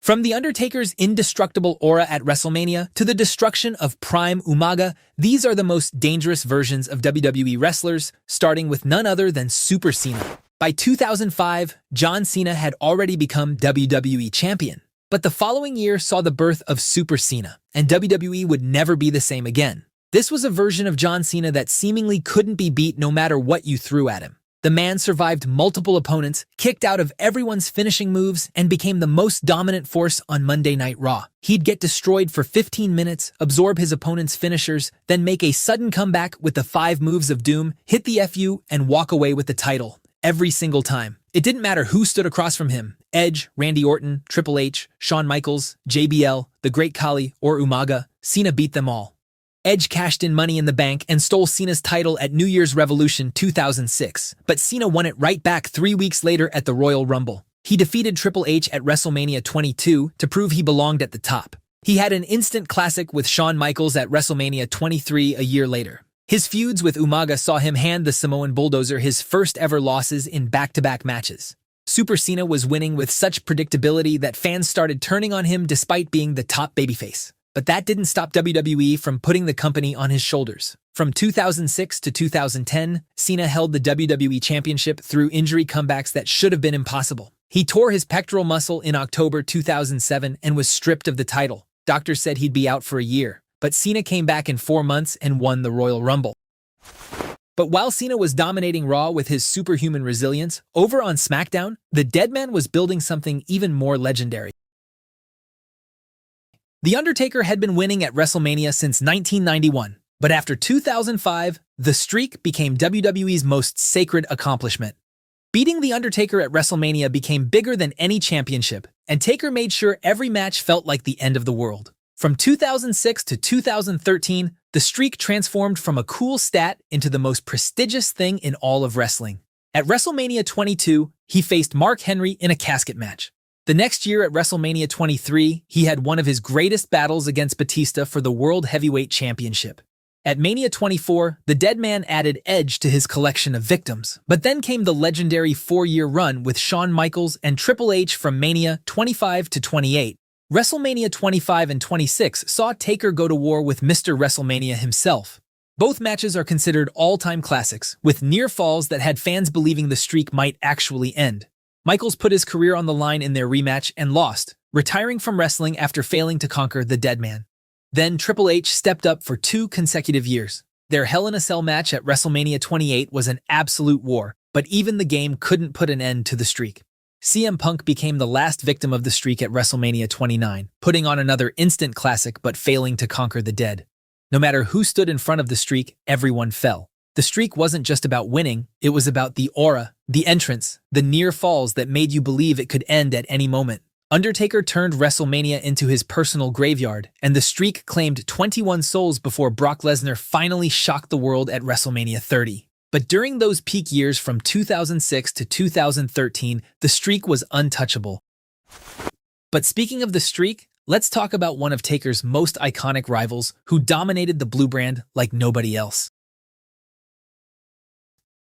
From The Undertaker's indestructible aura at WrestleMania to the destruction of Prime Umaga, these are the most dangerous versions of WWE wrestlers, starting with none other than Super Cena. By 2005, John Cena had already become WWE champion. But the following year saw the birth of Super Cena, and WWE would never be the same again. This was a version of John Cena that seemingly couldn't be beat no matter what you threw at him. The man survived multiple opponents, kicked out of everyone's finishing moves, and became the most dominant force on Monday Night Raw. He'd get destroyed for 15 minutes, absorb his opponent's finishers, then make a sudden comeback with the 5 moves of doom, hit the FU, and walk away with the title. Every single time. It didn't matter who stood across from him. Edge, Randy Orton, Triple H, Shawn Michaels, JBL, The Great Khali, or Umaga, Cena beat them all. Edge cashed in Money in the Bank and stole Cena's title at New Year's Revolution 2006, but Cena won it right back 3 weeks later at the Royal Rumble. He defeated Triple H at WrestleMania 22 to prove he belonged at the top. He had an instant classic with Shawn Michaels at WrestleMania 23 a year later. His feuds with Umaga saw him hand the Samoan Bulldozer his first ever losses in back-to-back matches. Super Cena was winning with such predictability that fans started turning on him despite being the top babyface. But that didn't stop WWE from putting the company on his shoulders. From 2006 to 2010, Cena held the WWE Championship through injury comebacks that should have been impossible. He tore his pectoral muscle in October 2007 and was stripped of the title. Doctors said he'd be out for a year, but Cena came back in 4 months and won the Royal Rumble. But while Cena was dominating Raw with his superhuman resilience, over on SmackDown, the Deadman was building something even more legendary. The Undertaker had been winning at WrestleMania since 1991, but after 2005, the streak became WWE's most sacred accomplishment. Beating The Undertaker at WrestleMania became bigger than any championship, and Taker made sure every match felt like the end of the world. From 2006 to 2013, the streak transformed from a cool stat into the most prestigious thing in all of wrestling. At WrestleMania 22, he faced Mark Henry in a casket match. The next year at WrestleMania 23, he had one of his greatest battles against Batista for the World Heavyweight Championship. At Mania 24, the Deadman added Edge to his collection of victims, but then came the legendary 4-year run with Shawn Michaels and Triple H from Mania 25 to 28. WrestleMania 25 and 26 saw Taker go to war with Mr. WrestleMania himself. Both matches are considered all-time classics, with near falls that had fans believing the streak might actually end. Michaels put his career on the line in their rematch and lost, retiring from wrestling after failing to conquer the Deadman. Then Triple H stepped up for 2 consecutive years. Their Hell in a Cell match at WrestleMania 28 was an absolute war, but even the game couldn't put an end to the streak. CM Punk became the last victim of the streak at WrestleMania 29, putting on another instant classic but failing to conquer the Dead. No matter who stood in front of the streak, everyone fell. The streak wasn't just about winning, it was about the aura, the entrance, the near falls that made you believe it could end at any moment. Undertaker turned WrestleMania into his personal graveyard, and the streak claimed 21 souls before Brock Lesnar finally shocked the world at WrestleMania 30. But during those peak years from 2006 to 2013, the streak was untouchable. But speaking of the streak, let's talk about one of Taker's most iconic rivals who dominated the blue brand like nobody else.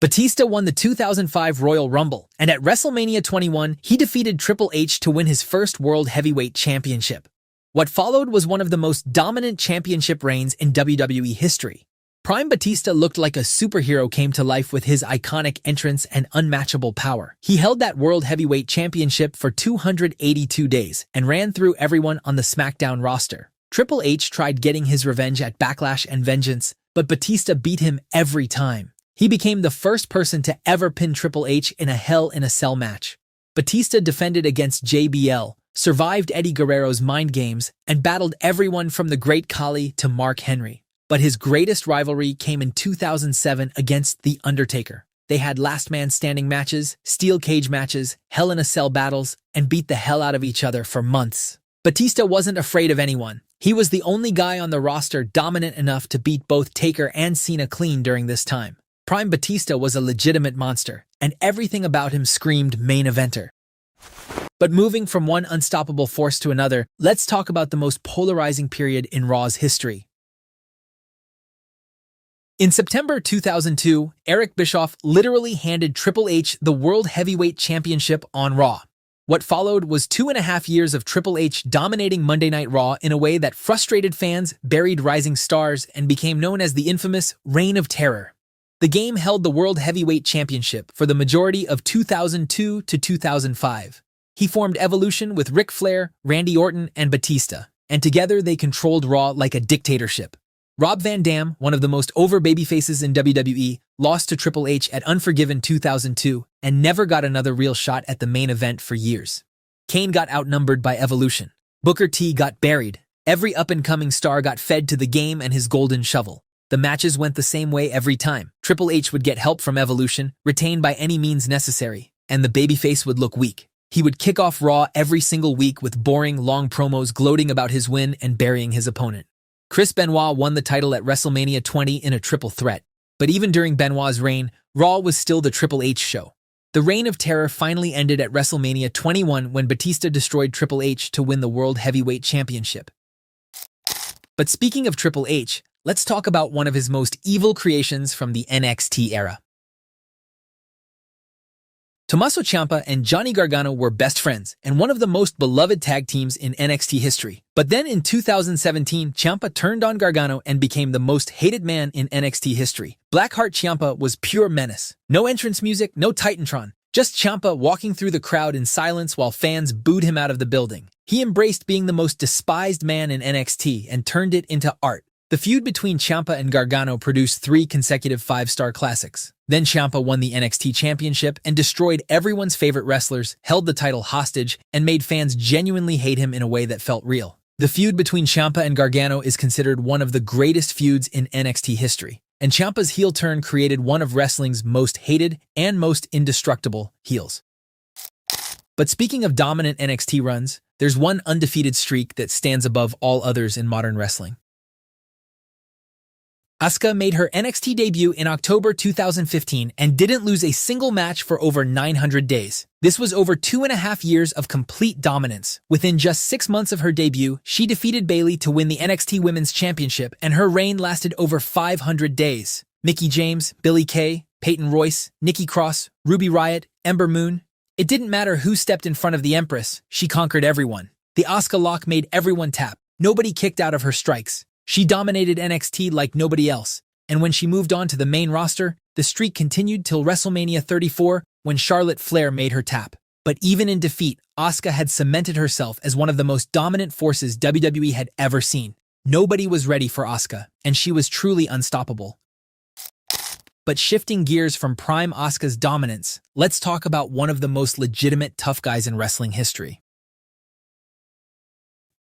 Batista won the 2005 Royal Rumble, and at WrestleMania 21, he defeated Triple H to win his first World Heavyweight Championship. What followed was one of the most dominant championship reigns in WWE history. Prime Batista looked like a superhero came to life with his iconic entrance and unmatchable power. He held that World Heavyweight Championship for 282 days and ran through everyone on the SmackDown roster. Triple H tried getting his revenge at Backlash and Vengeance, but Batista beat him every time. He became the first person to ever pin Triple H in a Hell in a Cell match. Batista defended against JBL, survived Eddie Guerrero's mind games, and battled everyone from The Great Khali to Mark Henry. But his greatest rivalry came in 2007 against The Undertaker. They had last man standing matches, steel cage matches, Hell in a Cell battles, and beat the hell out of each other for months. Batista wasn't afraid of anyone. He was the only guy on the roster dominant enough to beat both Taker and Cena clean during this time. Prime Batista was a legitimate monster, and everything about him screamed main eventer. But moving from one unstoppable force to another, let's talk about the most polarizing period in Raw's history. In September 2002, Eric Bischoff literally handed Triple H the World Heavyweight Championship on Raw. What followed was 2.5 years of Triple H dominating Monday Night Raw in a way that frustrated fans, buried rising stars, and became known as the infamous Reign of Terror. The game held the World Heavyweight Championship for the majority of 2002 to 2005. He formed Evolution with Ric Flair, Randy Orton, and Batista, and together they controlled Raw like a dictatorship. Rob Van Dam, one of the most over babyfaces in WWE, lost to Triple H at Unforgiven 2002 and never got another real shot at the main event for years. Kane got outnumbered by Evolution. Booker T got buried. Every up-and-coming star got fed to the game and his golden shovel. The matches went the same way every time. Triple H would get help from Evolution, retained by any means necessary, and the babyface would look weak. He would kick off Raw every single week with boring, long promos gloating about his win and burying his opponent. Chris Benoit won the title at WrestleMania 20 in a triple threat. But even during Benoit's reign, Raw was still the Triple H show. The Reign of Terror finally ended at WrestleMania 21 when Batista destroyed Triple H to win the World Heavyweight Championship. But speaking of Triple H, let's talk about one of his most evil creations from the NXT era. Tommaso Ciampa and Johnny Gargano were best friends and one of the most beloved tag teams in NXT history. But then in 2017, Ciampa turned on Gargano and became the most hated man in NXT history. Blackheart Ciampa was pure menace. No entrance music, no Titantron. Just Ciampa walking through the crowd in silence while fans booed him out of the building. He embraced being the most despised man in NXT and turned it into art. The feud between Ciampa and Gargano produced 3 consecutive 5-star classics. Then Ciampa won the NXT Championship and destroyed everyone's favorite wrestlers, held the title hostage, and made fans genuinely hate him in a way that felt real. The feud between Ciampa and Gargano is considered one of the greatest feuds in NXT history, and Ciampa's heel turn created one of wrestling's most hated and most indestructible heels. But speaking of dominant NXT runs, there's one undefeated streak that stands above all others in modern wrestling. Asuka made her NXT debut in October 2015 and didn't lose a single match for over 900 days. This was over 2.5 years of complete dominance. Within just 6 months of her debut, she defeated Bayley to win the NXT Women's Championship, and her reign lasted over 500 days. Mickie James, Billie Kay, Peyton Royce, Nikki Cross, Ruby Riott, Ember Moon. It didn't matter who stepped in front of the Empress, she conquered everyone. The Asuka lock made everyone tap. Nobody kicked out of her strikes. She dominated NXT like nobody else, and when she moved on to the main roster, the streak continued till WrestleMania 34 when Charlotte Flair made her tap. But even in defeat, Asuka had cemented herself as one of the most dominant forces WWE had ever seen. Nobody was ready for Asuka, and she was truly unstoppable. But shifting gears from prime Asuka's dominance, let's talk about one of the most legitimate tough guys in wrestling history.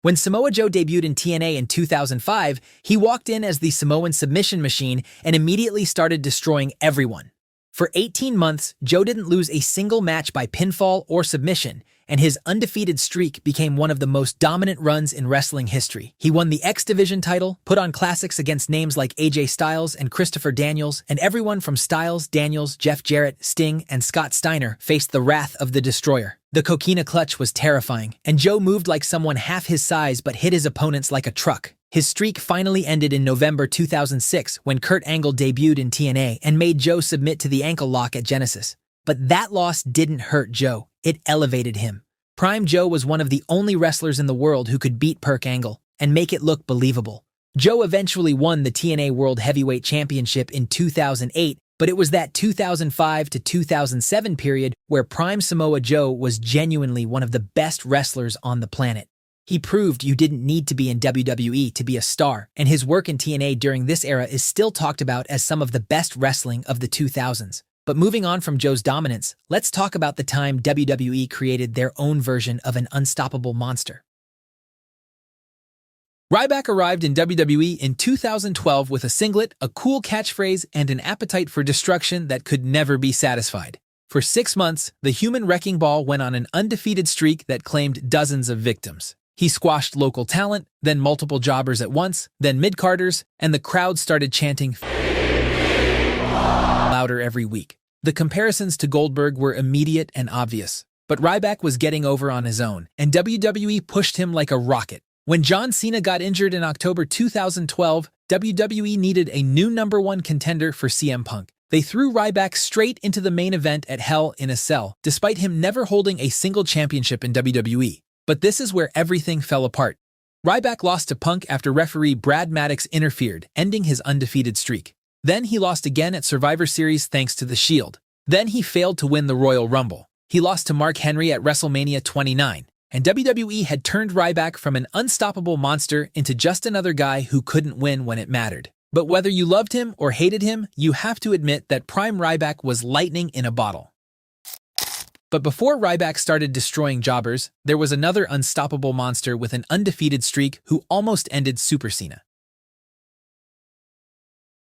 When Samoa Joe debuted in TNA in 2005, he walked in as the Samoan submission machine and immediately started destroying everyone. For 18 months, Joe didn't lose a single match by pinfall or submission, and his undefeated streak became one of the most dominant runs in wrestling history. He won the X Division title, put on classics against names like AJ Styles and Christopher Daniels, and everyone from Styles, Daniels, Jeff Jarrett, Sting, and Scott Steiner faced the wrath of the Destroyer. The Coquina Clutch was terrifying, and Joe moved like someone half his size but hit his opponents like a truck. His streak finally ended in November 2006 when Kurt Angle debuted in TNA and made Joe submit to the ankle lock at Genesis. But that loss didn't hurt Joe, it elevated him. Prime Joe was one of the only wrestlers in the world who could beat Kurt Angle and make it look believable. Joe eventually won the TNA World Heavyweight Championship in 2008, but it was that 2005 to 2007 period where Prime Samoa Joe was genuinely one of the best wrestlers on the planet. He proved you didn't need to be in WWE to be a star, and his work in TNA during this era is still talked about as some of the best wrestling of the 2000s. But moving on from Joe's dominance, let's talk about the time WWE created their own version of an unstoppable monster. Ryback arrived in WWE in 2012 with a singlet, a cool catchphrase, and an appetite for destruction that could never be satisfied. For 6 months, the human wrecking ball went on an undefeated streak that claimed dozens of victims. He squashed local talent, then multiple jobbers at once, then mid-carders, and the crowd started chanting louder every week. The comparisons to Goldberg were immediate and obvious, but Ryback was getting over on his own, and WWE pushed him like a rocket. When John Cena got injured in October 2012, WWE needed a new #1 contender for CM Punk. They threw Ryback straight into the main event at Hell in a Cell, despite him never holding a single championship in WWE. But this is where everything fell apart. Ryback lost to Punk after referee Brad Maddox interfered, ending his undefeated streak. Then he lost again at Survivor Series thanks to the Shield. Then he failed to win the Royal Rumble. He lost to Mark Henry at WrestleMania 29, and WWE had turned Ryback from an unstoppable monster into just another guy who couldn't win when it mattered. But whether you loved him or hated him, you have to admit that Prime Ryback was lightning in a bottle. But before Ryback started destroying jobbers, there was another unstoppable monster with an undefeated streak who almost ended Super Cena.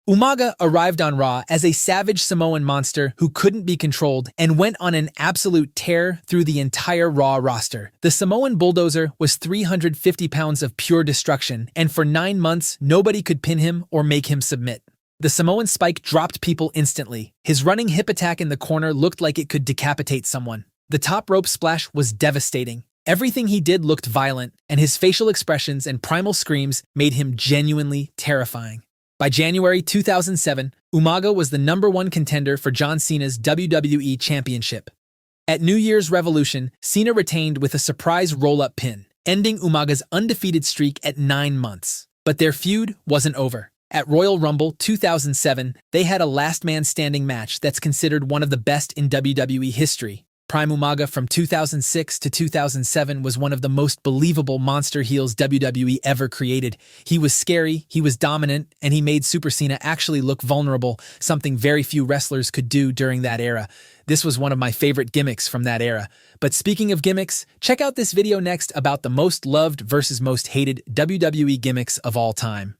Umaga arrived on Raw as a savage Samoan monster who couldn't be controlled and went on an absolute tear through the entire Raw roster. The Samoan bulldozer was 350 pounds of pure destruction, and for 9 months, nobody could pin him or make him submit. The Samoan spike dropped people instantly. His running hip attack in the corner looked like it could decapitate someone. The top rope splash was devastating. Everything he did looked violent, and his facial expressions and primal screams made him genuinely terrifying. By January 2007, Umaga was the #1 contender for John Cena's WWE Championship. At New Year's Revolution, Cena retained with a surprise roll-up pin, ending Umaga's undefeated streak at 9 months. But their feud wasn't over. At Royal Rumble 2007, they had a last-man-standing match that's considered one of the best in WWE history. Prime Umaga from 2006 to 2007 was one of the most believable monster heels WWE ever created. He was scary, he was dominant, and he made Super Cena actually look vulnerable, something very few wrestlers could do during that era. This was one of my favorite gimmicks from that era. But speaking of gimmicks, check out this video next about the most loved versus most hated WWE gimmicks of all time.